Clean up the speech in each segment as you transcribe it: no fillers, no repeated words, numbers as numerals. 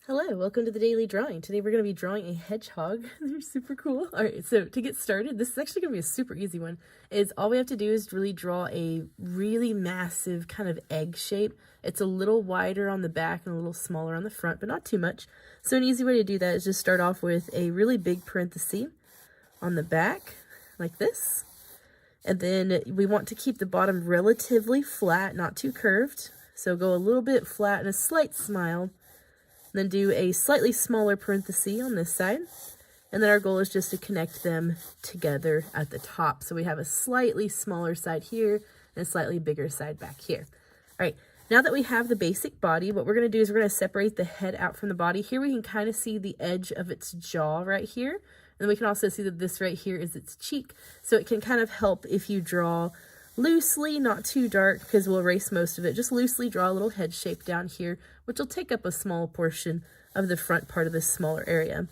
Hello, welcome to the daily drawing. Today we're going to be drawing a hedgehog. They're super cool. All right, so to get started, this is actually going to be a super easy one. All we have to do is really draw a really massive kind of egg shape. It's a little wider on the back and a little smaller on the front, but not too much. So an easy way to do that is just start off with a really big parenthesis on the back, like this. And then we want to keep the bottom relatively flat, not too curved. So go a little bit flat and a slight smile. Then do a slightly smaller parenthesis on this side. And then our goal is just to connect them together at the top. So we have a slightly smaller side here and a slightly bigger side back here. All right, now that we have the basic body, what we're gonna do is we're gonna separate the head out from the body. Here we can kind of see the edge of its jaw right here. And we can also see that this right here is its cheek. So it can kind of help if you draw loosely, not too dark, because we'll erase most of it. Just loosely draw a little head shape down here, which will take up a small portion of the front part of this smaller area.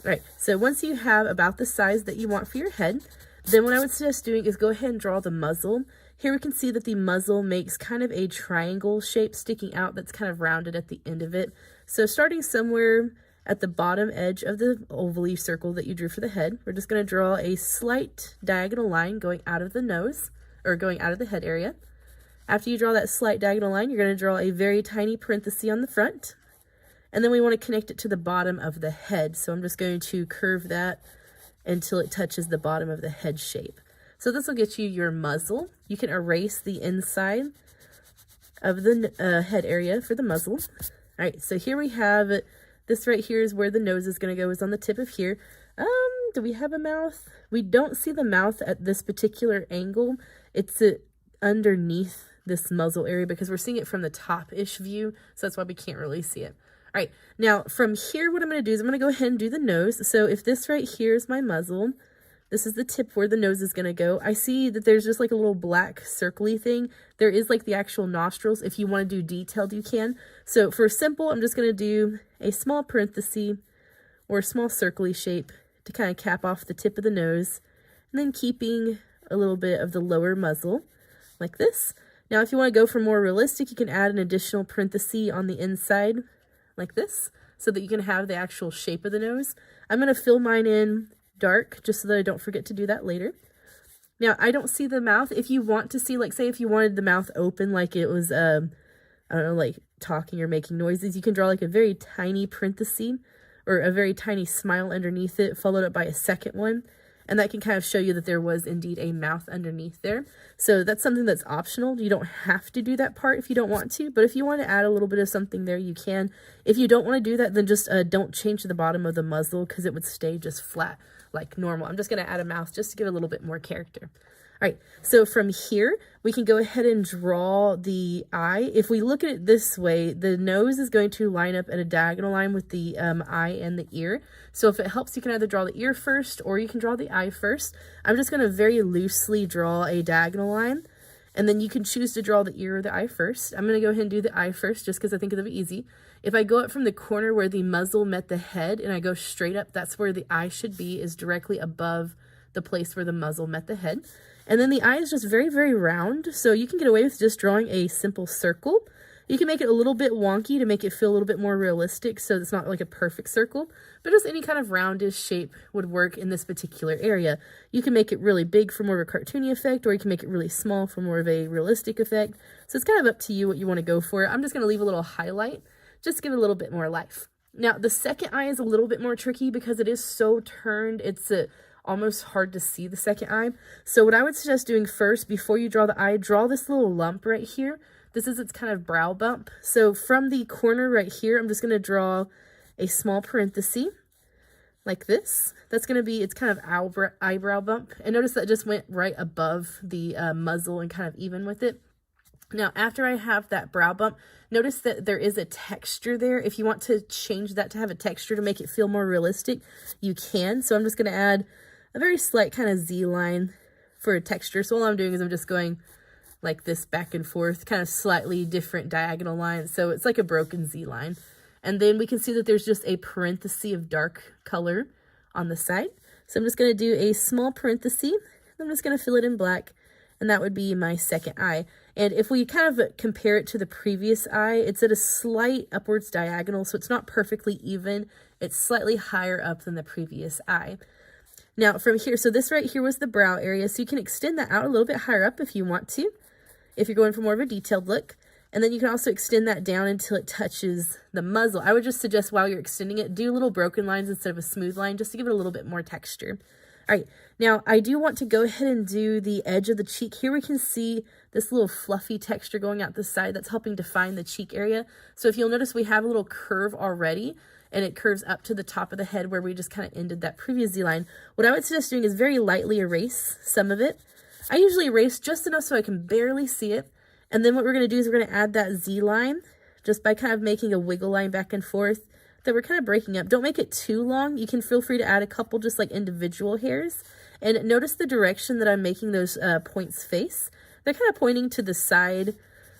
All right, so once you have about the size that you want for your head, then what I would suggest doing is go ahead and draw the muzzle. Here we can see that the muzzle makes kind of a triangle shape sticking out that's kind of rounded at the end of it. So starting somewhere at the bottom edge of the ovally circle that you drew for the head, we're just going to draw a slight diagonal line going out of the nose, or going out of the head area. After you draw that slight diagonal line, you're going to draw a very tiny parenthesis on the front. And then we want to connect it to the bottom of the head. So I'm just going to curve that until it touches the bottom of the head shape. So this will get you your muzzle. You can erase the inside of the head area for the muzzle. All right, so here we have it. This right here is where the nose is going to go, is on the tip of here. Do we have a mouth? We don't see the mouth at this particular angle. It's underneath this muzzle area because we're seeing it from the top-ish view, so that's why we can't really see it. All right, now from here, what I'm going to do is I'm going to go ahead and do the nose. So if this right here is my muzzle, this is the tip where the nose is going to go. I see that there's just like a little black circly thing. There is like the actual nostrils. If you want to do detailed, you can. So for simple, I'm just going to do a small parenthesis or a small circly shape to kind of cap off the tip of the nose, and then keeping a little bit of the lower muzzle like this. Now, if you want to go for more realistic, you can add an additional parenthesis on the inside like this so that you can have the actual shape of the nose. I'm going to fill mine in dark just so that I don't forget to do that later. Now, I don't see the mouth. If you want to see, like, say if you wanted the mouth open like it was, I don't know, like talking or making noises, you can draw like a very tiny parenthesis or a very tiny smile underneath it, followed up by a second one. And that can kind of show you that there was indeed a mouth underneath there. So that's something that's optional. You don't have to do that part if you don't want to, but if you want to add a little bit of something there, you can. If you don't want to do that, then just don't change the bottom of the muzzle because it would stay just flat like normal. I'm just going to add a mouth just to give it a little bit more character. All right, so from here, we can go ahead and draw the eye. If we look at it this way, the nose is going to line up at a diagonal line with the eye and the ear. So if it helps, you can either draw the ear first or you can draw the eye first. I'm just going to very loosely draw a diagonal line, and then you can choose to draw the ear or the eye first. I'm going to go ahead and do the eye first just because I think it'll be easy. If I go up from the corner where the muzzle met the head and I go straight up, that's where the eye should be, is directly above the place where the muzzle met the head. And then the eye is just very, very round, so you can get away with just drawing a simple circle. You can make it a little bit wonky to make it feel a little bit more realistic, so it's not like a perfect circle, but just any kind of roundish shape would work in this particular area. You can make it really big for more of a cartoony effect, or you can make it really small for more of a realistic effect. So it's kind of up to you what you want to go for. I'm just going to leave a little highlight, just to give it a little bit more life. Now, the second eye is a little bit more tricky because it is so turned. It's almost hard to see the second eye. So what I would suggest doing first, before you draw the eye, draw this little lump right here. This is its kind of brow bump. So from the corner right here, I'm just going to draw a small parenthesis like this. That's going to be its kind of eyebrow bump. And notice that just went right above the muzzle and kind of even with it. Now, after I have that brow bump, notice that there is a texture there. If you want to change that to have a texture to make it feel more realistic, you can. So I'm just going to add a very slight kind of Z line for a texture. So all I'm doing is I'm just going like this back and forth, kind of slightly different diagonal lines. So it's like a broken Z line. And then we can see that there's just a parenthesis of dark color on the side. So I'm just going to do a small parenthesis. I'm just going to fill it in black. And that would be my second eye. And if we kind of compare it to the previous eye, it's at a slight upwards diagonal, so it's not perfectly even. It's slightly higher up than the previous eye. Now from here, so this right here was the brow area, so you can extend that out a little bit higher up if you want to, if you're going for more of a detailed look. And then you can also extend that down until it touches the muzzle. I would just suggest while you're extending it, do little broken lines instead of a smooth line, just to give it a little bit more texture. All right, now I do want to go ahead and do the edge of the cheek. Here we can see this little fluffy texture going out the side that's helping define the cheek area. So if you'll notice, we have a little curve already, and it curves up to the top of the head where we just kind of ended that previous Z line. What I would suggest doing is very lightly erase some of it. I usually erase just enough so I can barely see it. And then what we're going to do is we're going to add that Z line just by kind of making a wiggle line back and forth that we're kind of breaking up. Don't make it too long. You can feel free to add a couple just like individual hairs. And notice the direction that I'm making those points face. They're kind of pointing to the side,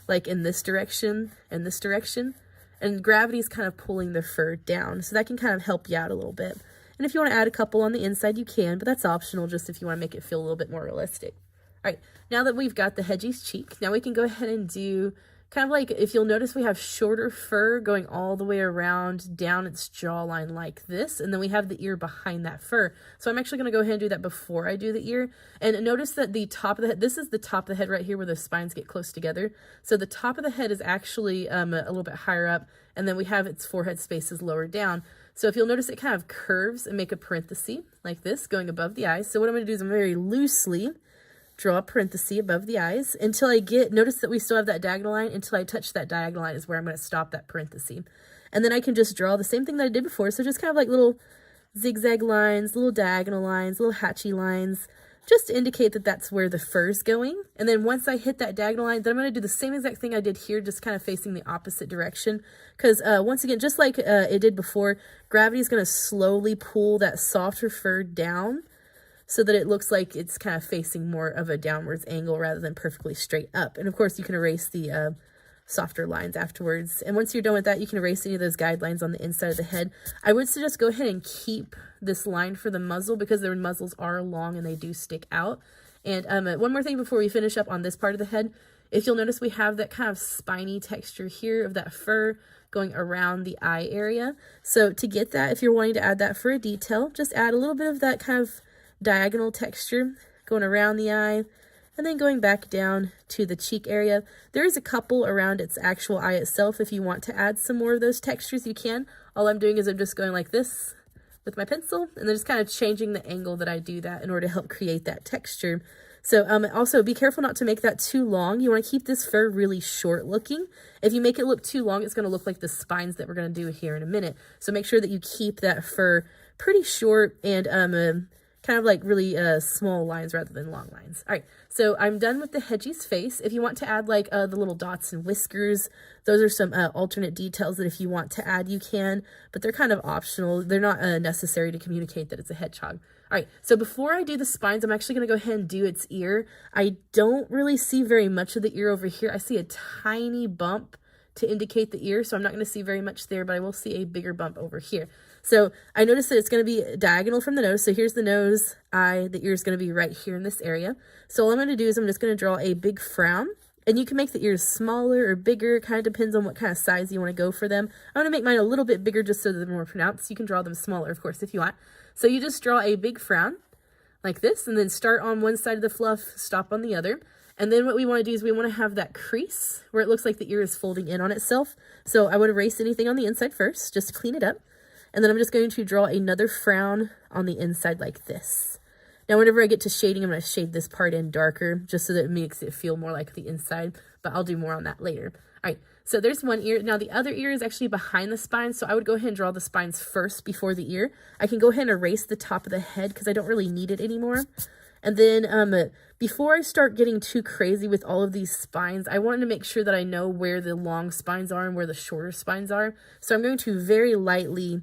like in this direction and this direction. And gravity's kind of pulling the fur down. So that can kind of help you out a little bit. And if you want to add a couple on the inside, you can, but that's optional just if you want to make it feel a little bit more realistic. All right, now that we've got the Hedgie's cheek, now we can go ahead and do kind of like, if you'll notice, we have shorter fur going all the way around down its jawline like this, and then we have the ear behind that fur. So I'm actually going to go ahead and do that before I do the ear. And notice that the top of the head, this is the top of the head right here where the spines get close together. So the top of the head is actually a little bit higher up, and then we have its forehead spaces lower down. So if you'll notice, it kind of curves and make a parenthesis like this going above the eyes. So what I'm going to do is I'm very loosely draw a parenthesis above the eyes until I get, notice that we still have that diagonal line, until I touch that diagonal line is where I'm going to stop that parenthesis. And then I can just draw the same thing that I did before. So just kind of like little zigzag lines, little diagonal lines, little hatchy lines, just to indicate that that's where the fur's going. And then once I hit that diagonal line, then I'm going to do the same exact thing I did here, just kind of facing the opposite direction. Because once again, just like it did before, gravity is going to slowly pull that softer fur down, so that it looks like it's kind of facing more of a downwards angle rather than perfectly straight up. And of course, you can erase the softer lines afterwards. And once you're done with that, you can erase any of those guidelines on the inside of the head. I would suggest go ahead and keep this line for the muzzle because their muzzles are long and they do stick out. And one more thing before we finish up on this part of the head. If you'll notice, we have that kind of spiny texture here of that fur going around the eye area. So to get that, if you're wanting to add that for a detail, just add a little bit of that kind of diagonal texture going around the eye and then going back down to the cheek area. There is a couple around its actual eye itself. If you want to add some more of those textures, you can. All I'm doing is I'm just going like this with my pencil and then just kind of changing the angle that I do that in order to help create that texture. So also be careful not to make that too long. You want to keep this fur really short looking. If you make it look too long, it's going to look like the spines that we're going to do here in a minute. So make sure that you keep that fur pretty short and kind of like really small lines rather than long lines. All right, so I'm done with the Hedgie's face. If you want to add like the little dots and whiskers, those are some alternate details that if you want to add, you can, but they're kind of optional. They're not necessary to communicate that it's a hedgehog. All right, so before I do the spines, I'm actually going to go ahead and do its ear. I don't really see very much of the ear over here. I see a tiny bump to indicate the ear, so I'm not going to see very much there, but I will see a bigger bump over here. So I noticed that it's going to be diagonal from the nose. So here's the nose, eye, the ear is going to be right here in this area. So all I'm going to do is I'm just going to draw a big frown. And you can make the ears smaller or bigger. It kind of depends on what kind of size you want to go for them. I'm going to make mine a little bit bigger just so that they're more pronounced. You can draw them smaller, of course, if you want. So you just draw a big frown like this and then start on one side of the fluff, stop on the other. And then what we want to do is we want to have that crease where it looks like the ear is folding in on itself. So I would erase anything on the inside first, just to clean it up. And then I'm just going to draw another frown on the inside like this. Now, whenever I get to shading, I'm going to shade this part in darker just so that it makes it feel more like the inside, but I'll do more on that later. All right, so there's one ear. Now, the other ear is actually behind the spine, so I would go ahead and draw the spines first before the ear. I can go ahead and erase the top of the head because I don't really need it anymore. And then before I start getting too crazy with all of these spines, I wanted to make sure that I know where the long spines are and where the shorter spines are. So I'm going to very lightly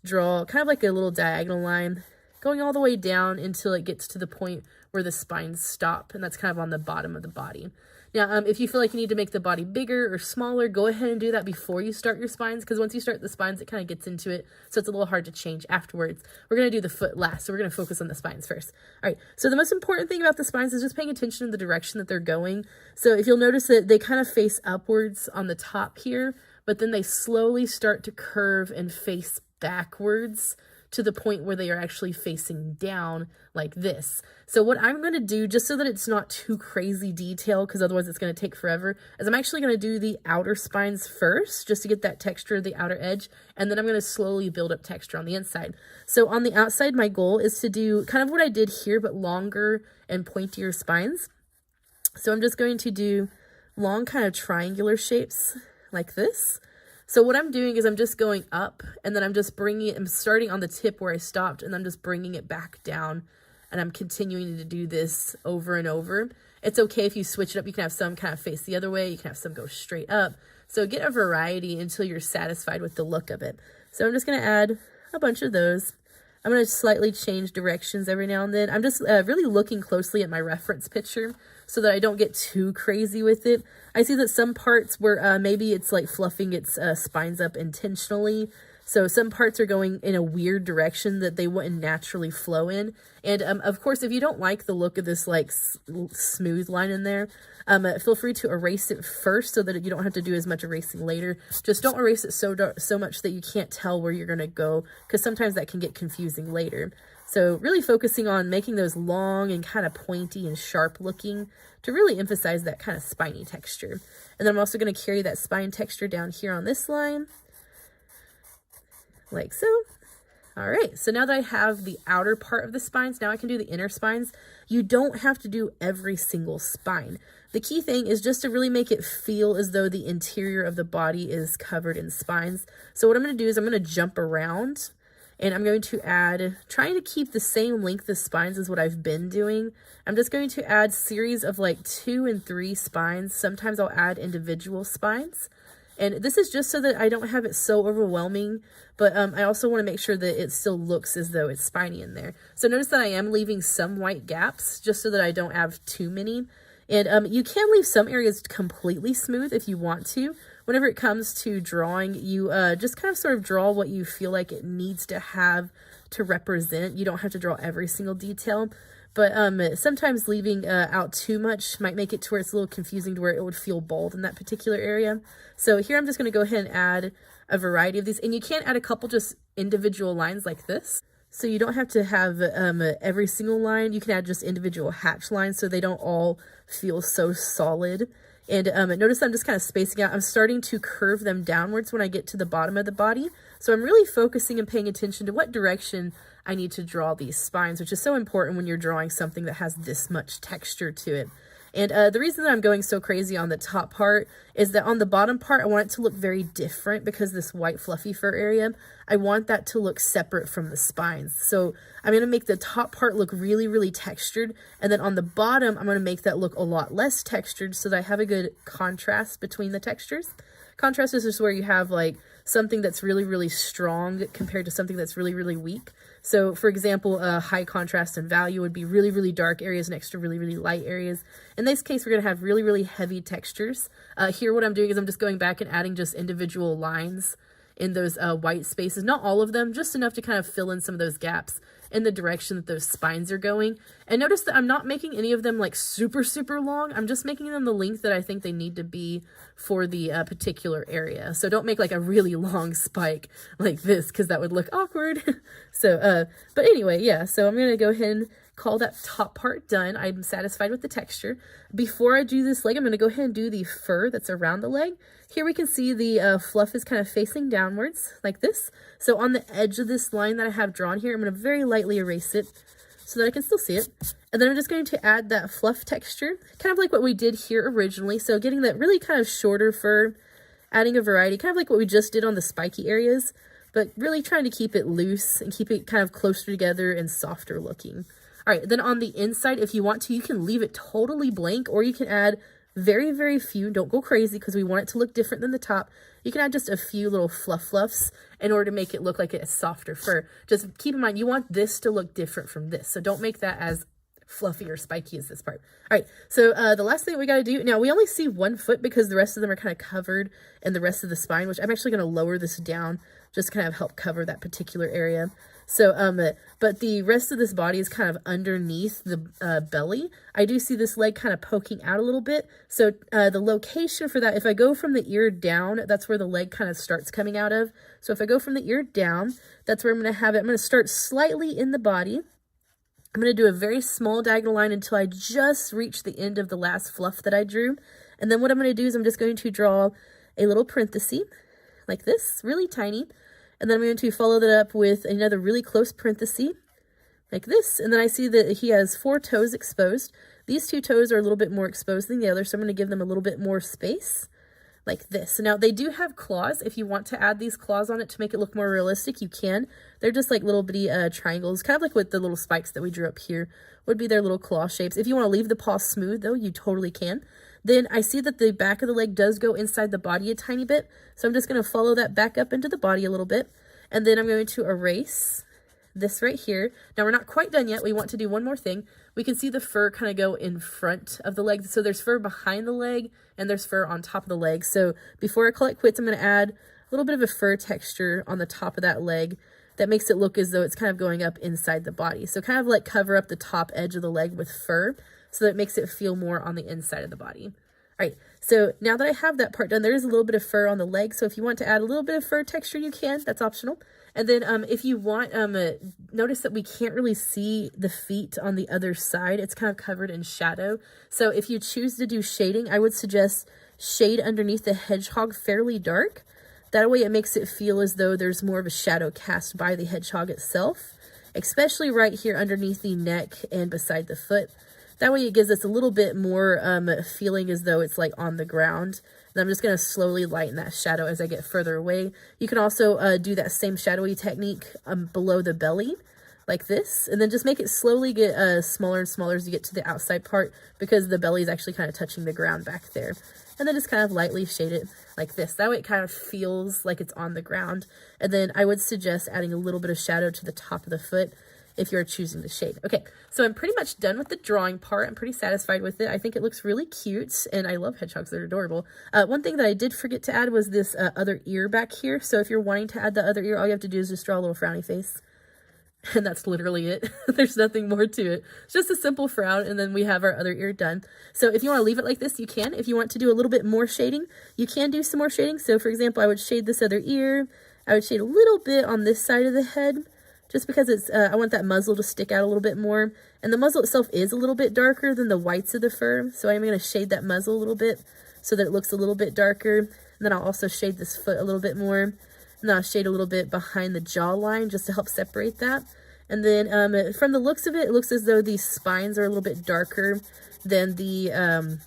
draw kind of like a little diagonal line going all the way down until it gets to the point where the spines stop, and that's kind of on the bottom of the body. Now, if you feel like you need to make the body bigger or smaller, go ahead and do that before you start your spines, because once you start the spines, it kind of gets into it, so it's a little hard to change afterwards. We're going to do the foot last, so we're going to focus on the spines first. All right, so the most important thing about the spines is just paying attention to the direction that they're going. So if you'll notice that they kind of face upwards on the top here, but then they slowly start to curve and face backwards to the point where they are actually facing down like this. So what I'm going to do, just so that it's not too crazy detail, because otherwise it's going to take forever, is I'm actually going to do the outer spines first, just to get that texture of the outer edge, and then I'm going to slowly build up texture on the inside. So on the outside, my goal is to do kind of what I did here, but longer and pointier spines. So I'm just going to do long kind of triangular shapes like this. So what I'm doing is I'm just going up, and then I'm just bringing it, I'm starting on the tip where I stopped, and I'm just bringing it back down, and I'm continuing to do this over and over. It's okay if you switch it up. You can have some kind of face the other way. You can have some go straight up. So get a variety until you're satisfied with the look of it. So I'm just going to add a bunch of those. I'm going to slightly change directions every now and then. I'm just really looking closely at my reference picture so that I don't get too crazy with it. I see that some parts where maybe it's like fluffing its spines up intentionally. So some parts are going in a weird direction that they wouldn't naturally flow in. And of course, if you don't like the look of this like smooth line in there, feel free to erase it first so that you don't have to do as much erasing later. Just don't erase it so much that you can't tell where you're going to go, because sometimes that can get confusing later. So really focusing on making those long and kind of pointy and sharp looking to really emphasize that kind of spiny texture. And then I'm also going to carry that spine texture down here on this line, like so. All right, so now that I have the outer part of the spines, now I can do the inner spines. You don't have to do every single spine. The key thing is just to really make it feel as though the interior of the body is covered in spines. So what I'm going to do is I'm going to jump around, and I'm going to add, trying to keep the same length of spines as what I've been doing. I'm just going to add series of like 2 and 3 spines. Sometimes I'll add individual spines. And this is just so that I don't have it so overwhelming, but I also want to make sure that it still looks as though it's spiny in there. So notice that I am leaving some white gaps just so that I don't have too many. And you can leave some areas completely smooth if you want to. Whenever it comes to drawing, you just kind of sort of draw what you feel like it needs to have to represent. You don't have to draw every single detail. But sometimes leaving out too much might make it to where it's a little confusing to where it would feel bold in that particular area. So here I'm just going to go ahead and add a variety of these. And you can add a couple just individual lines like this. So you don't have to have every single line. You can add just individual hatch lines so they don't all feel so solid. And notice I'm just kind of spacing out. I'm starting to curve them downwards when I get to the bottom of the body. So I'm really focusing and paying attention to what direction I need to draw these spines, which is so important when you're drawing something that has this much texture to it. And the reason that I'm going so crazy on the top part is that on the bottom part, I want it to look very different because this white fluffy fur area, I want that to look separate from the spines. So I'm going to make the top part look really, really textured. And then on the bottom, I'm going to make that look a lot less textured so that I have a good contrast between the textures. Contrast is just where you have like something that's really, really strong compared to something that's really, really weak. So for example, high contrast and value would be really, really dark areas next to really, really light areas. In this case, we're going to have really, really heavy textures. Here, what I'm doing is I'm just going back and adding just individual lines in those white spaces. Not all of them, just enough to kind of fill in some of those gaps in the direction that those spines are going. And notice that I'm not making any of them like super, super long. I'm just making them the length that I think they need to be for the particular area. So don't make like a really long spike like this, because that would look awkward. So, but anyway, yeah, so I'm going to go ahead and call that top part done. I'm satisfied with the texture. Before I do this leg, I'm going to go ahead and do the fur that's around the leg. Here we can see the fluff is kind of facing downwards like this. So on the edge of this line that I have drawn here, I'm going to very lightly erase it so that I can still see it. And then I'm just going to add that fluff texture, kind of like what we did here originally. So getting that really kind of shorter fur, adding a variety, kind of like what we just did on the spiky areas, but really trying to keep it loose and keep it kind of closer together and softer looking. All right, then on the inside, if you want to, you can leave it totally blank, or you can add very, very few. Don't go crazy because we want it to look different than the top. You can add just a few little fluffs in order to make it look like it's softer fur. Just keep in mind, you want this to look different from this. So don't make that as fluffy or spiky as this part. All right, so the last thing we got to do, now we only see one foot because the rest of them are kind of covered in the rest of the spine, which I'm actually going to lower this down just kind of help cover that particular area. So, but the rest of this body is kind of underneath the belly. I do see this leg kind of poking out a little bit. So the location for that, if I go from the ear down, that's where the leg kind of starts coming out of. So if I go from the ear down, that's where I'm going to have it. I'm going to start slightly in the body. I'm going to do a very small diagonal line until I just reach the end of the last fluff that I drew. And then what I'm going to do is I'm just going to draw a little parenthesis like this, really tiny. And then I'm going to follow that up with another really close parenthesis like this. And then I see that he has 4 toes exposed. These 2 toes are a little bit more exposed than the other, so I'm going to give them a little bit more space like this. So now they do have claws. If you want to add these claws on it to make it look more realistic, you can. They're just like little bitty triangles, kind of like with the little spikes that we drew up here would be their little claw shapes. If you want to leave the paw smooth though, you totally can. Then I see that the back of the leg does go inside the body a tiny bit. So I'm just going to follow that back up into the body a little bit. And then I'm going to erase this right here. Now we're not quite done yet. We want to do one more thing. We can see the fur kind of go in front of the leg. So there's fur behind the leg and there's fur on top of the leg. So before I call it quits, I'm going to add a little bit of a fur texture on the top of that leg that makes it look as though it's kind of going up inside the body. So kind of like cover up the top edge of the leg with fur so that it makes it feel more on the inside of the body. All right, so now that I have that part done, there is a little bit of fur on the leg. So if you want to add a little bit of fur texture, you can. That's optional. And then if you want, notice that we can't really see the feet on the other side. It's kind of covered in shadow. So if you choose to do shading, I would suggest shade underneath the hedgehog fairly dark. That way it makes it feel as though there's more of a shadow cast by the hedgehog itself, especially right here underneath the neck and beside the foot. That way it gives us a little bit more feeling as though it's like on the ground. And I'm just going to slowly lighten that shadow as I get further away. You can also do that same shadowy technique below the belly like this. And then just make it slowly get smaller and smaller as you get to the outside part because the belly is actually kind of touching the ground back there. And then just kind of lightly shade it like this. That way it kind of feels like it's on the ground. And then I would suggest adding a little bit of shadow to the top of the foot if you're choosing the shade. Okay, so I'm pretty much done with the drawing part. I'm pretty satisfied with it. I think it looks really cute, and I love hedgehogs. They're adorable. One thing that I did forget to add was this other ear back here. So if you're wanting to add the other ear, all you have to do is just draw a little frowny face. And that's literally it. There's nothing more to it. It's just a simple frown, and then we have our other ear done. So if you want to leave it like this, you can. If you want to do a little bit more shading, you can do some more shading. So for example, I would shade this other ear. I would shade a little bit on this side of the head, just because it's, I want that muzzle to stick out a little bit more. And the muzzle itself is a little bit darker than the whites of the fur. So I'm going to shade that muzzle a little bit so that it looks a little bit darker. And then I'll also shade this foot a little bit more. And then I'll shade a little bit behind the jawline just to help separate that. And then from the looks of it, it looks as though these spines are a little bit darker than the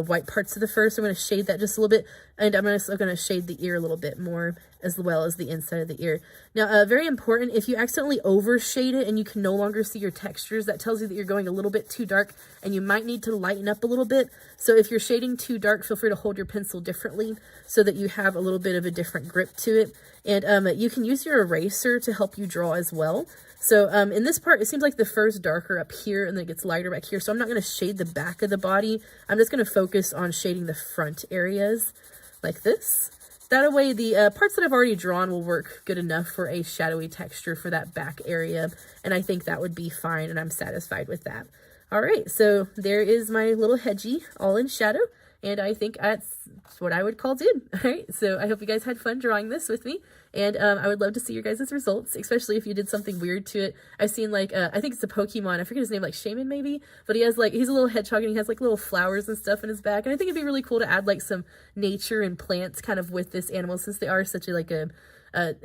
white parts of the fur. So I'm going to shade that just a little bit. And I'm also going to shade the ear a little bit more, as well as the inside of the ear. Now, very important, if you accidentally overshade it and you can no longer see your textures, that tells you that you're going a little bit too dark and you might need to lighten up a little bit. So if you're shading too dark, feel free to hold your pencil differently so that you have a little bit of a different grip to it. And you can use your eraser to help you draw as well. So in this part, it seems like the fur is darker up here and then it gets lighter back here. So I'm not going to shade the back of the body. I'm just going to focus on shading the front areas like this. That way the parts that I've already drawn will work good enough for a shadowy texture for that back area. And I think that would be fine, and I'm satisfied with that. All right, so there is my little hedgie all in shadow. And I think that's what I would call done. All right, so I hope you guys had fun drawing this with me. And I would love to see your guys' results, especially if you did something weird to it. I've seen like, I think it's a Pokemon, I forget his name, like Shaman maybe, but he has like, he's a little hedgehog and he has like little flowers and stuff in his back. And I think it'd be really cool to add like some nature and plants kind of with this animal, since they are such a like a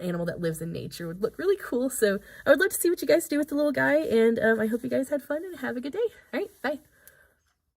animal that lives in nature. Would look really cool. So I would love to see what you guys do with the little guy, and I hope you guys had fun and have a good day. All right, bye.